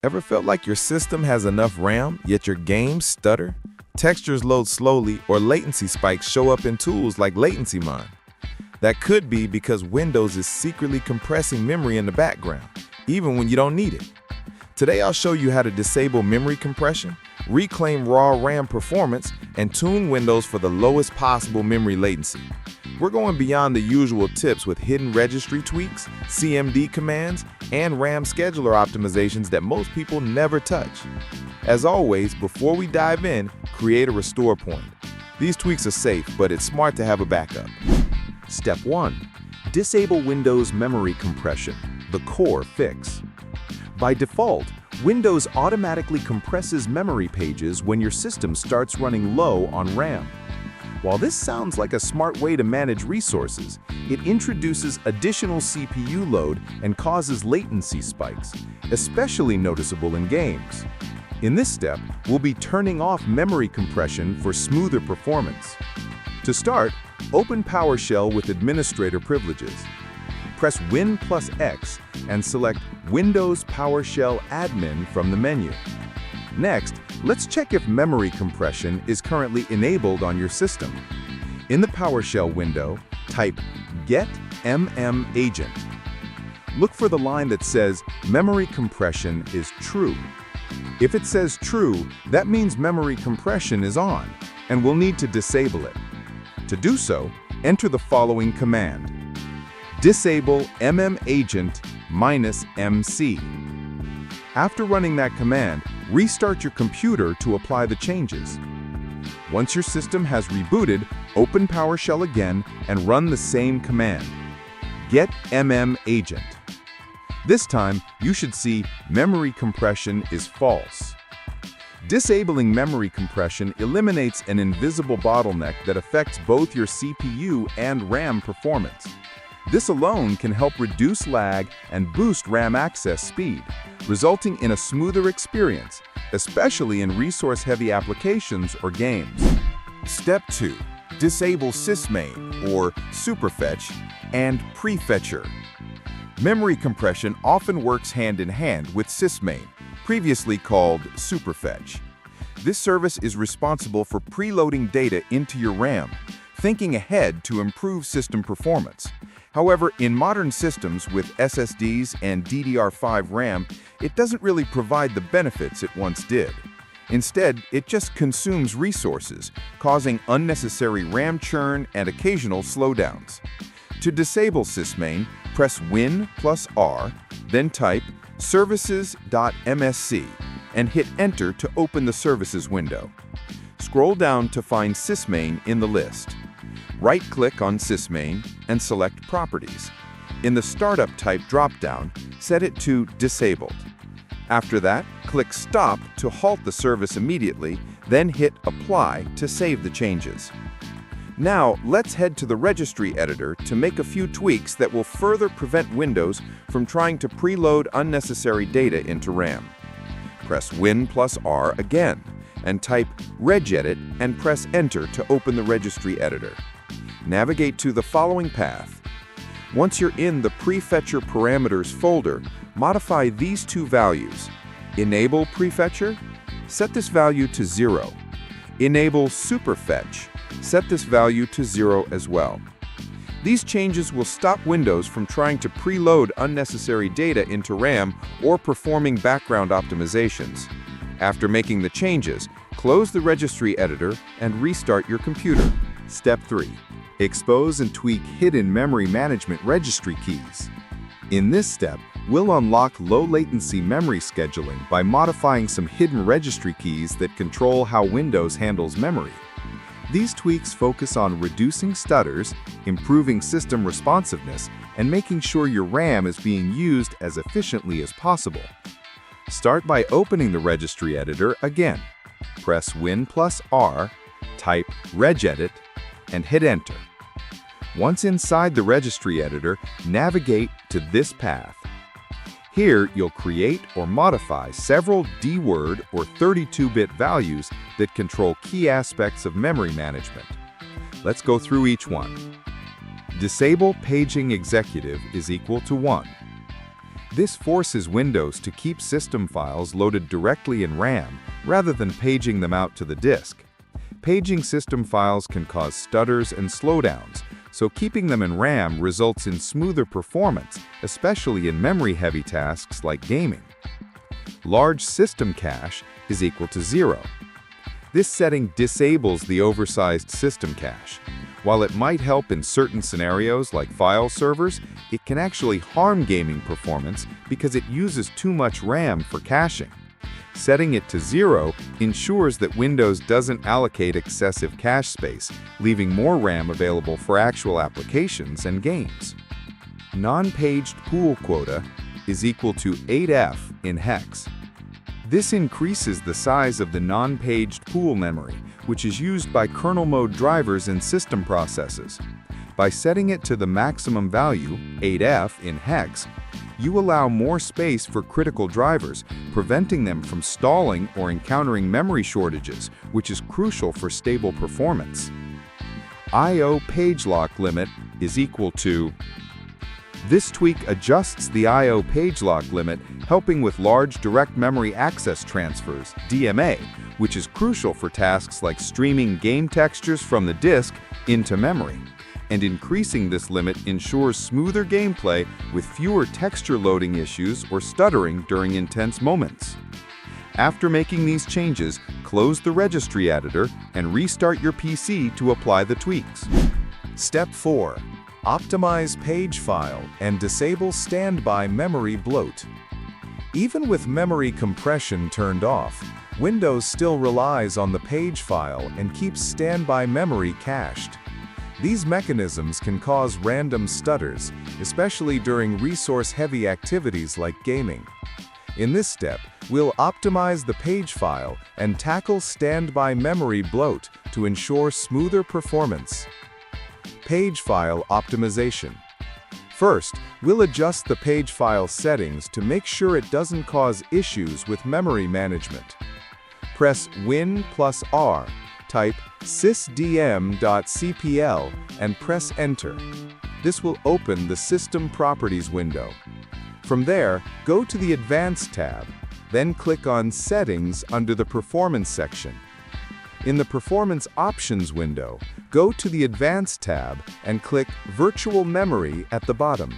Ever felt like your system has enough RAM, yet your games stutter? Textures load slowly, or latency spikes show up in tools like Latency Mine? That could be because Windows is secretly compressing memory in the background, even when you don't need it. Today I'll show you how to disable memory compression, reclaim raw RAM performance, and tune Windows for the lowest possible memory latency. We're going beyond the usual tips with hidden registry tweaks, CMD commands, and RAM scheduler optimizations that most people never touch. As always, before we dive in, create a restore point. These tweaks are safe, but it's smart to have a backup. Step 1. Disable Windows memory compression, the core fix. By default, Windows automatically compresses memory pages when your system starts running low on RAM. While this sounds like a smart way to manage resources, it introduces additional CPU load and causes latency spikes, especially noticeable in games. In this step, we'll be turning off memory compression for smoother performance. To start, open PowerShell with administrator privileges. Press Win+X and select Windows PowerShell Admin from the menu. Next, let's check if memory compression is currently enabled on your system. In the PowerShell window, type Get Agent. Look for the line that says Memory compression is true. If it says true, that means memory compression is on, and we'll need to disable it. To do so, enter the following command: Disable Agent -MC. After running that command, restart your computer to apply the changes. Once your system has rebooted, open PowerShell again and run the same command: Get Agent. This time, you should see memory compression is false. Disabling memory compression eliminates an invisible bottleneck that affects both your CPU and RAM performance. This alone can help reduce lag and boost RAM access speed, resulting in a smoother experience, especially in resource-heavy applications or games. Step 2. Disable sysmain, or superfetch, and prefetcher. Memory compression often works hand-in-hand with sysmain, previously called superfetch. This service is responsible for preloading data into your RAM, thinking ahead to improve system performance. However, in modern systems with SSDs and DDR5 RAM, it doesn't really provide the benefits it once did. Instead, it just consumes resources, causing unnecessary RAM churn and occasional slowdowns. To disable sysmain, press Win+R, then type services.msc and hit Enter to open the Services window. Scroll down to find sysmain in the list. Right-click on sysmain and select Properties. In the Startup Type dropdown, set it to Disabled. After that, click Stop to halt the service immediately, then hit Apply to save the changes. Now, let's head to the Registry Editor to make a few tweaks that will further prevent Windows from trying to preload unnecessary data into RAM. Press Win+R again, and type regedit and press Enter to open the Registry Editor. Navigate to the following path. Once you're in the Prefetcher Parameters folder, modify these two values. Enable Prefetcher, set this value to 0. Enable Superfetch, set this value to 0 as well. These changes will stop Windows from trying to preload unnecessary data into RAM or performing background optimizations. After making the changes, close the Registry Editor and restart your computer. Step 3. Expose and tweak hidden memory management registry keys. In this step, we'll unlock low-latency memory scheduling by modifying some hidden registry keys that control how Windows handles memory. These tweaks focus on reducing stutters, improving system responsiveness, and making sure your RAM is being used as efficiently as possible. Start by opening the Registry Editor again. Press Win+R, type regedit, and hit Enter. Once inside the Registry Editor, navigate to this path. Here, you'll create or modify several DWORD or 32-bit values that control key aspects of memory management. Let's go through each one. Disable Paging Executive is equal to 1. This forces Windows to keep system files loaded directly in RAM rather than paging them out to the disk. Paging system files can cause stutters and slowdowns, so keeping them in RAM results in smoother performance, especially in memory-heavy tasks like gaming. Large system cache is equal to 0. This setting disables the oversized system cache. While it might help in certain scenarios like file servers, it can actually harm gaming performance because it uses too much RAM for caching. Setting it to 0 ensures that Windows doesn't allocate excessive cache space, leaving more RAM available for actual applications and games. Non-paged pool quota is equal to 8F in hex. This increases the size of the non-paged pool memory, which is used by kernel mode drivers and system processes. By setting it to the maximum value, 8F in hex, you allow more space for critical drivers, preventing them from stalling or encountering memory shortages, which is crucial for stable performance. I/O page lock limit is equal to. This tweak adjusts the I/O page lock limit, helping with large direct memory access transfers, DMA, which is crucial for tasks like streaming game textures from the disk into memory. And increasing this limit ensures smoother gameplay with fewer texture loading issues or stuttering during intense moments. After making these changes, close the registry editor and restart your PC to apply the tweaks. Step 4. Optimize page file and disable standby memory bloat. Even with memory compression turned off, Windows still relies on the page file and keeps standby memory cached. These mechanisms can cause random stutters, especially during resource-heavy activities like gaming. In this step, we'll optimize the page file and tackle standby memory bloat to ensure smoother performance. Page file optimization. First, we'll adjust the page file settings to make sure it doesn't cause issues with memory management. Press Win+R, type sysdm.cpl, and press Enter. This will open the System Properties window. From there, go to the Advanced tab, then click on Settings under the Performance section. In the Performance Options window, go to the Advanced tab and click Virtual Memory at the bottom.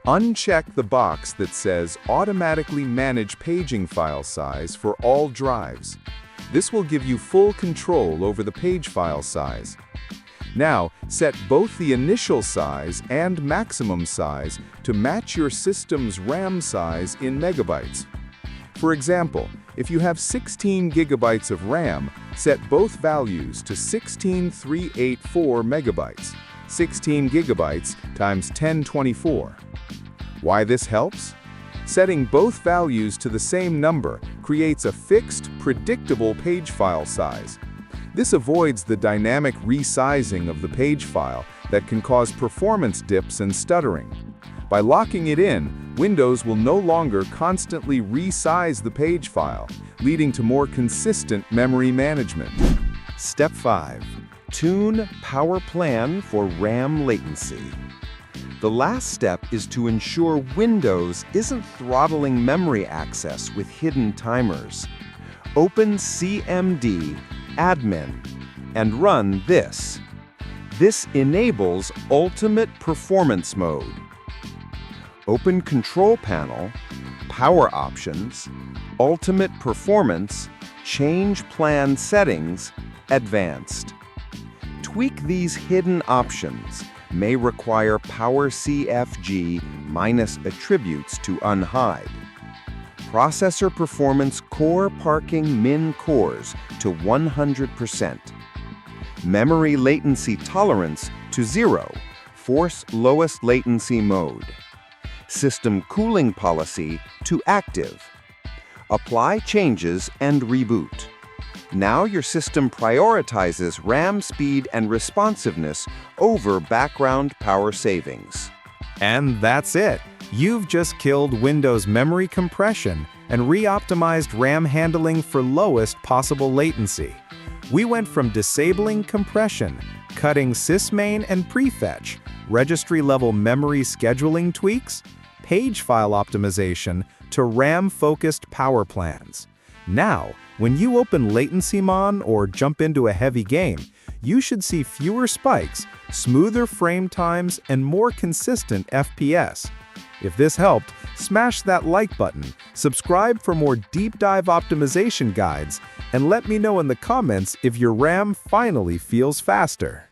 Uncheck the box that says Automatically Manage Paging File Size for all drives. This will give you full control over the page file size. Now, set both the initial size and maximum size to match your system's RAM size in megabytes. For example, if you have 16 gigabytes of RAM, set both values to 16384 megabytes, 16 gigabytes times 1024. Why this helps? Setting both values to the same number creates a fixed, predictable page file size. This avoids the dynamic resizing of the page file that can cause performance dips and stuttering. By locking it in, Windows will no longer constantly resize the page file, leading to more consistent memory management. Step 5. Tune Power Plan for RAM latency. The last step is to ensure Windows isn't throttling memory access with hidden timers. Open CMD, Admin, and run this. This enables Ultimate Performance Mode. Open Control Panel, Power Options, Ultimate Performance, Change Plan Settings, Advanced. Tweak these hidden options. May require Power CFG minus attributes to unhide. Processor Performance Core Parking Min Cores to 100%. Memory Latency Tolerance to 0. Force Lowest Latency Mode. System Cooling Policy to Active. Apply changes and reboot. Now your system prioritizes RAM speed and responsiveness over background power savings. And that's it. You've just killed Windows memory compression and re-optimized RAM handling for lowest possible latency. We went from disabling compression, cutting sysmain and prefetch, registry-level memory scheduling tweaks, page file optimization to RAM-focused power plans. Now, when you open Latency Mon or jump into a heavy game, you should see fewer spikes, smoother frame times, and more consistent FPS. If this helped, smash that like button, subscribe for more deep dive optimization guides, and let me know in the comments if your RAM finally feels faster.